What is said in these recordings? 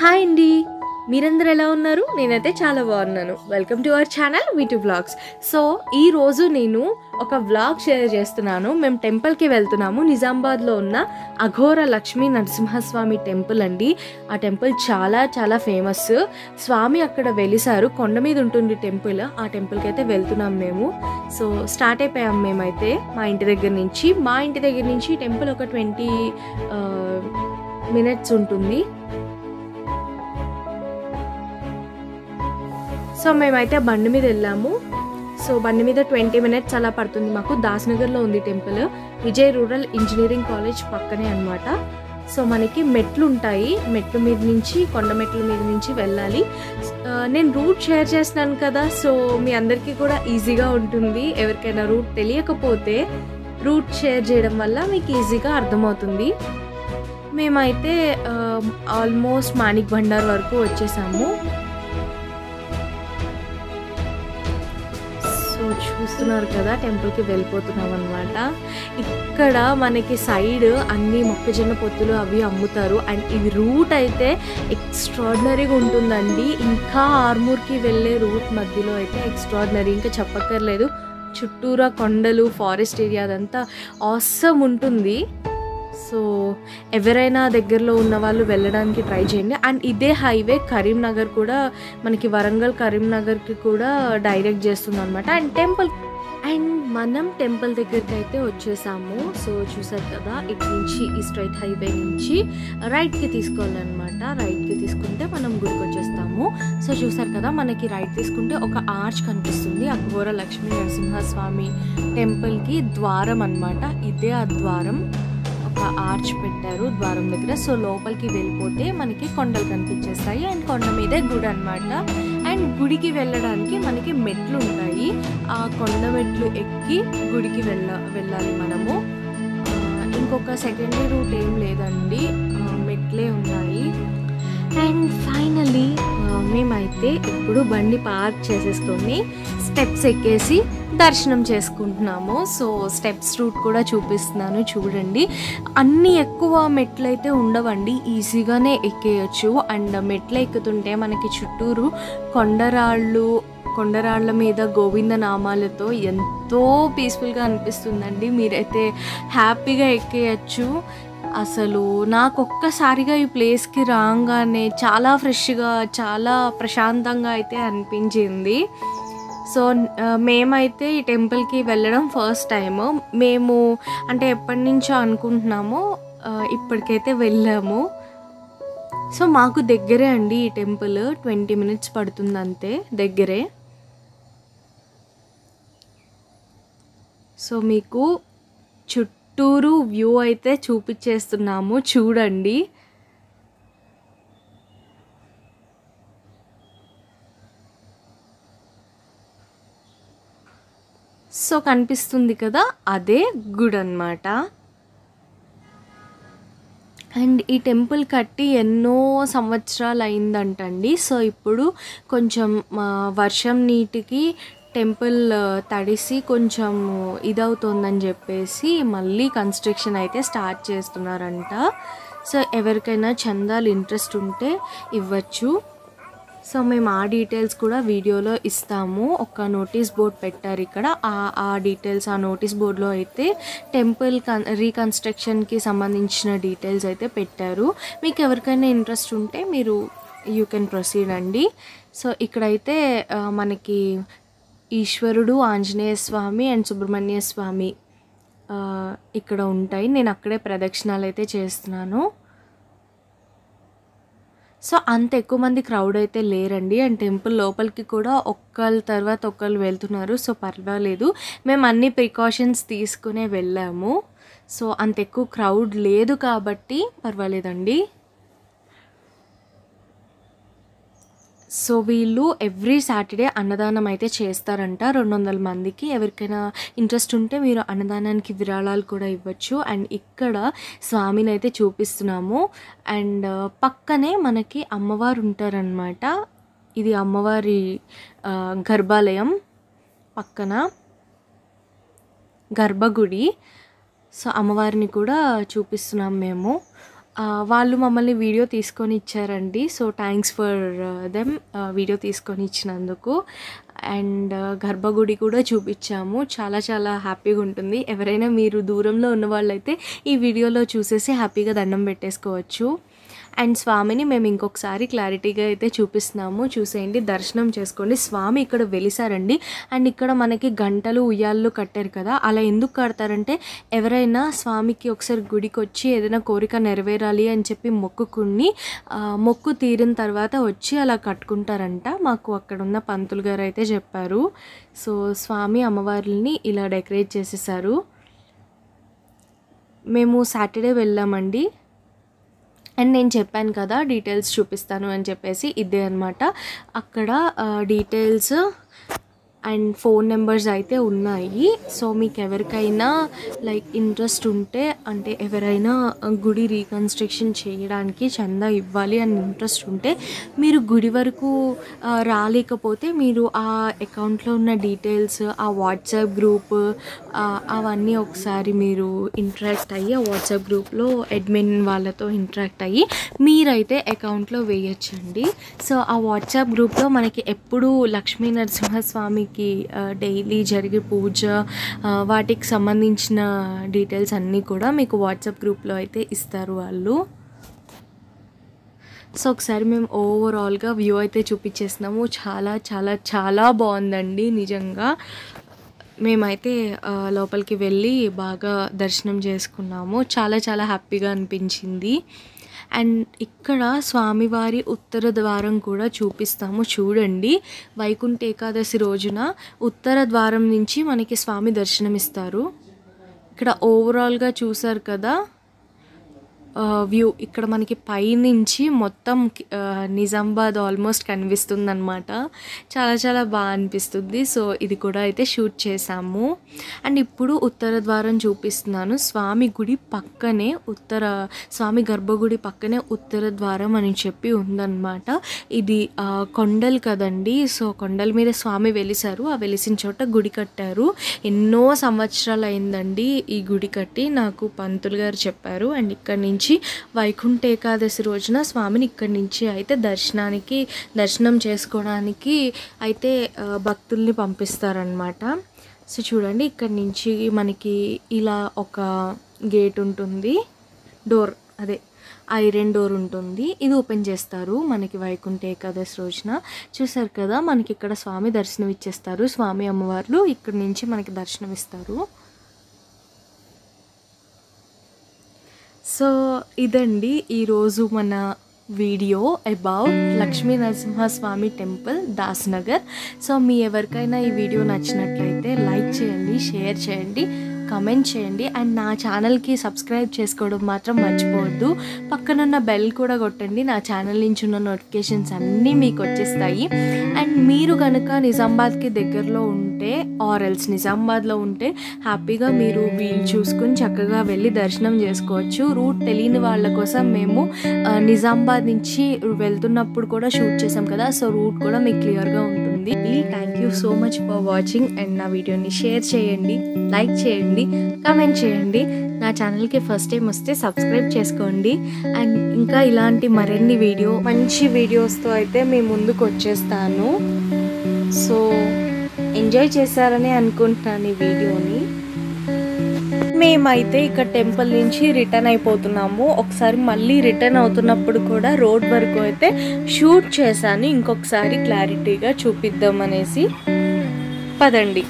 Hi అండి, మీరందరూ ఎలా ఉన్నారు? నేనైతే చాలా బాగున్నాను. Welcome to our channel Veetu vlogs. So ఈరోజు నేను ఒక వ్లాగ్ షేర్ చేస్తున్నాను. మేము టెంపుల్కి వెళ్తున్నాము. నిజామాబాద్లో ఉన్న అఘోర లక్ష్మీ నరసింహస్వామి టెంపుల్ అండి. ఆ టెంపుల్ చాలా చాలా ఫేమస్. స్వామి అక్కడ వెలిసారు, కొండ మీద ఉంటుంది టెంపుల్. ఆ టెంపుల్కి అయితే వెళ్తున్నాం మేము. సో స్టార్ట్ అయిపోయాం మేమైతే మా ఇంటి దగ్గర నుంచి. టెంపుల్ ఒక 20 minutes ఉంటుంది. సో మేమైతే బండి మీద వెళ్ళాము. సో బండి మీద 20 minutes అలా పడుతుంది మాకు. దాస్నగర్లో ఉంది temple. Vijay rural engineering college పక్కనే అనమాట. సో మనకి మెట్లు ఉంటాయి, మెట్ల మీద నుంచి, కొండ మెట్ల మీద నుంచి వెళ్ళాలి. నేను రూట్ షేర్ చేస్తున్నాను కదా, సో మీ అందరికీ కూడా ఈజీగా ఉంటుంది. ఎవరికైనా రూట్ తెలియకపోతే రూట్ షేర్ చేయడం వల్ల మీకు ఈజీగా అర్థమవుతుంది. మేమైతే ఆల్మోస్ట్ మాణిక్ బండార్ వరకు వచ్చేసాము. చూస్తున్నారు కదా, టెంపుల్కి వెళ్ళిపోతున్నాం అనమాట. ఇక్కడ మనకి సైడ్ అన్ని మొక్కజొన్న పొత్తులు అవి అమ్ముతారు. అండ్ ఇది రూట్ అయితే ఎక్స్ట్రాడినరీగా ఉంటుందండి. ఇంకా ఆర్మూర్కి వెళ్ళే రూట్ మధ్యలో అయితే ఎక్స్ట్రాడినరీ, ఇంకా చెప్పక్కర్లేదు. చుట్టూరా కొండలు, ఫారెస్ట్ ఏరియా, అదంతా ఆసమ్ ఉంటుంది. సో ఎవరైనా దగ్గరలో ఉన్న వాళ్ళు వెళ్ళడానికి ట్రై చేయండి. అండ్ ఇదే హైవే కరీంనగర్ కూడా, మనకి వరంగల్ కరీంనగర్కి కూడా డైరెక్ట్ చేస్తుంది అనమాట. అండ్ మనం టెంపుల్ దగ్గరికి అయితే వచ్చేసాము. సో చూసారు కదా, ఇటు నుంచి ఈ స్ట్రైట్ హైవే నుంచి రైట్కి తీసుకోవాలన్నమాట. రైట్కి తీసుకుంటే మనం గుడికి వచ్చేస్తాము. సో చూసారు కదా, మనకి రైట్ తీసుకుంటే ఒక ఆర్చ్ కనిపిస్తుంది. అఘోర లక్ష్మీ నరసింహస్వామి టెంపుల్కి ద్వారం అనమాట. ఇదే ఆ ద్వారం. ఒక ఆర్చ్ పెట్టారు ద్వారం దగ్గర. సో లోపలికి వెళ్ళిపోతే మనకి కొండలు కనిపించేస్తాయి. అండ్ కొండ మీదే గుడి అనమాట. అండ్ గుడికి వెళ్ళడానికి మనకి మెట్లు ఉంటాయి. ఆ కొండ మెట్లు ఎక్కి గుడికి వెళ్ళాలి మనము. ఇంకొక సెకండరీ రూట్ ఏం లేదండి, మెట్లే ఉన్నాయి. అండ్ ఫైనలీ మేమైతే ఇప్పుడు బండి పార్క్ చేసేసుకొని స్టెప్స్ ఎక్కేసి దర్శనం చేసుకుంటున్నాము. సో స్టెప్స్ రూట్ కూడా చూపిస్తున్నాను చూడండి. అన్ని ఎక్కువ మెట్లు అయితే ఉండవండి, ఈజీగానే ఎక్కేయచ్చు. అండ్ మెట్లు ఎక్కుతుంటే మనకి చుట్టూరు కొండరాళ్ళ మీద గోవింద నామాలతో ఎంతో పీస్ఫుల్గా అనిపిస్తుందండి. మీరైతే హ్యాపీగా ఎక్కేయచ్చు. అసలు నాకు ఒక్కసారిగా ఈ ప్లేస్కి రాగానే చాలా ఫ్రెష్గా, చాలా ప్రశాంతంగా అయితే అనిపించింది. సో మేమైతే ఈ టెంపుల్కి వెళ్ళడం ఫస్ట్ టైం. మేము అంటే ఎప్పటి నుంచో అనుకుంటున్నామో, ఇప్పటికైతే వెళ్ళాము. సో మాకు దగ్గరే అండి ఈ టెంపుల్. 20 minutes పడుతుంది అంతే, దగ్గరే. సో మీకు చుట్టూరు వ్యూ అయితే చూపించేస్తున్నాము చూడండి. సో కనిపిస్తుంది కదా, అదే గుడి అన్నమాట. అండ్ ఈ టెంపుల్ కట్టి ఎన్నో సంవత్సరాలు అయిందంటండి. సో ఇప్పుడు కొంచెం వర్షం నీటికి టెంపుల్ తడిసి కొంచెం ఇదవుతుందని చెప్పేసి మళ్ళీ కన్స్ట్రక్షన్ అయితే స్టార్ట్ చేస్తున్నారంట. సో ఎవరికైనా చందాలు ఇంట్రెస్ట్ ఉంటే ఇవ్వచ్చు. సో మేము ఆ డీటెయిల్స్ కూడా వీడియోలో ఇస్తాము. ఒక నోటీస్ బోర్డ్ పెట్టారు ఇక్కడ. ఆ డీటెయిల్స్ ఆ నోటీస్ బోర్డులో అయితే టెంపుల్ రీకన్స్ట్రక్షన్కి సంబంధించిన డీటెయిల్స్ అయితే పెట్టారు. మీకు ఎవరికైనా ఇంట్రెస్ట్ ఉంటే మీరు యూ కెన్ ప్రొసీడ్ అండి. సో ఇక్కడైతే మనకి ఈశ్వరుడు, ఆంజనేయ స్వామి అండ్ సుబ్రహ్మణ్య స్వామి ఇక్కడ ఉంటాయి. నేను అక్కడే ప్రదక్షిణాలు అయితే చేస్తున్నాను. సో అంత ఎక్కువ మంది క్రౌడ్ అయితే లేరండి. అండ్ టెంపుల్ లోపలికి కూడా ఒక్కళ్ళ తర్వాత ఒక్కళ్ళు వెళ్తున్నారు. సో పర్వాలేదు, మేము అన్ని ప్రికాషన్స్ తీసుకునే వెళ్ళాము. సో అంత ఎక్కువ క్రౌడ్ లేదు కాబట్టి పర్వాలేదండి. సో వీళ్ళు ఎవ్రీ సాటర్డే అన్నదానం అయితే చేస్తారంట 200 మందికి. ఎవరికైనా ఇంట్రెస్ట్ ఉంటే మీరు అన్నదానానికి విరాళాలు కూడా ఇవ్వచ్చు. అండ్ ఇక్కడ స్వామిని అయితే చూపిస్తున్నాము. అండ్ పక్కనే మనకి అమ్మవారు ఉంటారనమాట. ఇది అమ్మవారి గర్భాలయం, పక్కన గర్భగుడి. సో అమ్మవారిని కూడా చూపిస్తున్నాం మేము. వాళ్ళు మమ్మల్ని వీడియో తీసుకొని ఇచ్చారండి. So thanks for them video తీసుకొని ఇచ్చినందుకు. అండ్ గర్భగుడి కూడా చూపించాము. చాలా చాలా హ్యాపీగా ఉంటుంది. ఎవరైనా మీరు దూరంలో ఉన్న వాళ్ళైతే ఈ వీడియోలో చూసేసి హ్యాపీగా దండం పెట్టేసుకోవచ్చు. అండ్ స్వామిని మేము ఇంకొకసారి క్లారిటీగా అయితే చూపిస్తున్నాము. చూసేయండి, దర్శనం చేసుకోండి. స్వామి ఇక్కడ వెలిసారండి. అండ్ ఇక్కడ మనకి గంటలు ఉయ్యాళ్ళు కట్టారు కదా, అలా ఎందుకు కడతారంటే ఎవరైనా స్వామికి ఒకసారి గుడికి వచ్చి ఏదైనా కోరిక నెరవేరాలి అని చెప్పి మొక్కుకుని మొక్కు తీరిన తర్వాత వచ్చి అలా కట్టుకుంటారంట. మాకు అక్కడ ఉన్న పంతులు గారు అయితే చెప్పారు. సో స్వామి అమ్మవారిని ఇలా డెకరేట్ చేసేసారు. మేము సాటర్డే వెళ్ళామండి. అండ్ నేను చెప్పాను కదా డీటెయిల్స్ చూపిస్తాను అని చెప్పేసి, ఇదే అనమాట. అక్కడ డీటెయిల్స్ అండ్ ఫోన్ నెంబర్స్ అయితే ఉన్నాయి. సో మీకు ఎవరికైనా లైక్ ఇంట్రెస్ట్ ఉంటే, అంటే ఎవరైనా గుడి రీకన్స్ట్రక్షన్ చేయడానికి చందా ఇవ్వాలి అని ఇంట్రెస్ట్ ఉంటే, మీరు గుడి వరకు రాలేకపోతే మీరు ఆ అకౌంట్లో ఉన్న డీటెయిల్స్, ఆ వాట్సాప్ గ్రూప్ అవన్నీ ఒకసారి మీరు ఇంటరాక్ట్ అయ్యి, ఆ వాట్సాప్ గ్రూప్లో అడ్మిన్ వాళ్ళతో ఇంటరాక్ట్ అయ్యి మీరైతే అకౌంట్లో వేయచ్చండి. సో ఆ వాట్సాప్ గ్రూప్లో మనకి ఎప్పుడు లక్ష్మీ నరసింహస్వామికి డైలీ జరిగే పూజ వాటికి సంబంధించిన డీటెయిల్స్ అన్నీ కూడా మీకు వాట్సాప్ గ్రూప్లో అయితే ఇస్తారు వాళ్ళు. సో ఒకసారి మేము ఓవరాల్గా వ్యూ అయితే చూపించేస్తున్నాము. చాలా చాలా చాలా బాగుందండి నిజంగా. మేమైతే లోపలికి వెళ్ళి బాగా దర్శనం చేసుకున్నాము. చాలా చాలా హ్యాపీగా అనిపించింది. అండ్ ఇక్కడ స్వామివారి ఉత్తర ద్వారం కూడా చూపిస్తాము చూడండి. వైకుంఠ ఏకాదశి రోజున ఉత్తర ద్వారం నుంచి మనకి స్వామి దర్శనమిస్తారు. ఇక్కడ ఓవరాల్గా చూసారు కదా వ్యూ. ఇక్కడ మనకి పైనుంచి మొత్తం నిజామాబాద్ ఆల్మోస్ట్ కనిపిస్తుంది అనమాట. చాలా చాలా బాగా అనిపిస్తుంది. సో ఇది కూడా అయితే షూట్ చేసాము. అండ్ ఇప్పుడు ఉత్తర ద్వారం చూపిస్తున్నాను. స్వామి గుడి పక్కనే స్వామి గర్భగుడి పక్కనే ఉత్తర ద్వారం అని చెప్పి ఉందన్నమాట. ఇది కొండలు కదండి. సో కొండల మీద స్వామి వెలిసారు. ఆ వెలిసిన చోట గుడి కట్టారు. ఎన్నో సంవత్సరాలు అయిందండి ఈ గుడి కట్టి, నాకు పంతులు గారు చెప్పారు. అండ్ ఇక్కడ నుంచి వైకుంఠ ఏకాదశి రోజున స్వామిని ఇక్కడి నుంచి అయితే దర్శనం చేసుకోవడానికి అయితే భక్తుల్ని పంపిస్తారనమాట. సో చూడండి, ఇక్కడి నుంచి మనకి ఇలా ఒక గేట్ ఉంటుంది, డోర్, అదే ఐరన్ డోర్ ఉంటుంది. ఇది ఓపెన్ చేస్తారు మనకి వైకుంఠ ఏకాదశి రోజున. చూసారు కదా, మనకి ఇక్కడ స్వామి దర్శనం ఇచ్చేస్తారు. స్వామి అమ్మవార్లు ఇక్కడి నుంచి మనకి దర్శనం ఇస్తారు. సో ఇదండి ఈరోజు మన video about Lakshmi Narasimhaswamy temple Dasnagar. So మీ ఎవరికైనా ఈ వీడియో నచ్చినట్లయితే లైక్ చేయండి, షేర్ చేయండి, కమెంట్ చేయండి. అండ్ నా ఛానల్కి సబ్స్క్రైబ్ చేసుకోవడం మాత్రం మర్చిపోవద్దు. పక్కనున్న బెల్ కూడా కొట్టండి. నా ఛానల్ నుంచి ఉన్న నోటిఫికేషన్స్ అన్నీ మీకు వచ్చేస్తాయి. అండ్ మీరు కనుక నిజామాబాద్కి దగ్గరలో ఉంటే ఆర్ఎల్స్ నిజామాబాద్లో ఉంటే హ్యాపీగా మీరు వీలు చూసుకుని చక్కగా వెళ్ళి దర్శనం చేసుకోవచ్చు. రూట్ తెలియని వాళ్ళ కోసం మేము నిజామాబాద్ నుంచి వెళ్తున్నప్పుడు కూడా షూట్ చేసాం కదా, సో రూట్ కూడా మీకు క్లియర్గా ఉంటుంది. Thank you so much for watching. And నా వీడియోని షేర్ చేయండి, లైక్ చేయండి, కామెంట్ చేయండి. నా ఛానల్కి ఫస్ట్ టైం వస్తే సబ్స్క్రైబ్ చేసుకోండి. అండ్ ఇంకా ఇలాంటి మరిన్ని మంచి వీడియోస్తో అయితే మీ ముందుకు వచ్చేస్తాను. సో ఎంజాయ్ చేశారని అనుకుంటున్నాను ఈ వీడియోని. మేమైతే ఇక్కడ టెంపుల్ నుంచి రిటర్న్ అయిపోతున్నాము. ఒకసారి మళ్ళీ రిటర్న్ అవుతున్నప్పుడు కూడా రోడ్ వరకు అయితే షూట్ చేశాను. ఇంకొకసారి క్లారిటీగా చూపిద్దాం అనేసి. పదండి.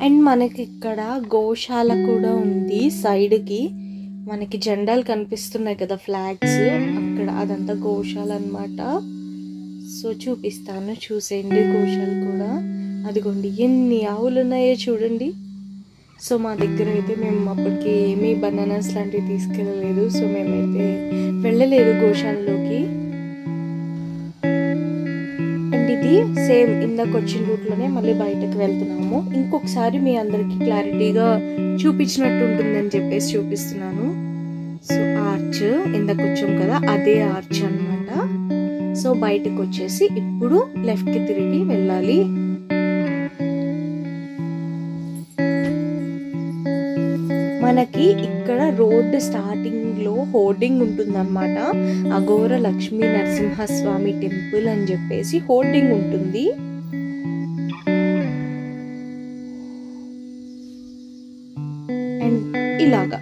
అండ్ మనకి ఇక్కడ గోశాల కూడా ఉంది. సైడ్కి మనకి జెండాలు కనిపిస్తున్నాయి కదా, ఫ్లాగ్స్, అక్కడ అదంతా గోశాల అన్నమాట. సో చూపిస్తాను, చూసేయండి. గోశాల కూడా అదిగోండి ఎన్ని ఆవులు ఉన్నాయో చూడండి. సో మా దగ్గర అయితే మేము అప్పటికి ఏమీ బనానాస్ లాంటివి తీసుకెళ్ళలేదు. సో మేమైతే వెళ్ళలేదు గోశాలలోకి. అండ్ ఇది మళ్ళీ సేమ్ ఇందాక వచ్చిన రూట్లోనే మళ్ళీ బయటకు వెళ్తున్నాము. ఇంకొకసారి మీ అందరికి క్లారిటీగా చూపించినట్టు ఉంటుందని చెప్పేసి చూపిస్తున్నాను. సో ఆర్చ్ ఇందాక వచ్చాం కదా, అదే ఆర్చ్ అన్నమాట. సో బయటకు వచ్చేసి ఇప్పుడు లెఫ్ట్కి తిరిగి వెళ్ళాలి. మనకి ఇక్కడ రోడ్ స్టార్టింగ్ లో హోర్డింగ్ ఉంటుందన్నమాట. అఘోర లక్ష్మీ నరసింహస్వామి టెంపుల్ అని చెప్పేసి హోర్డింగ్ ఉంటుంది. అండ్ ఇలాగా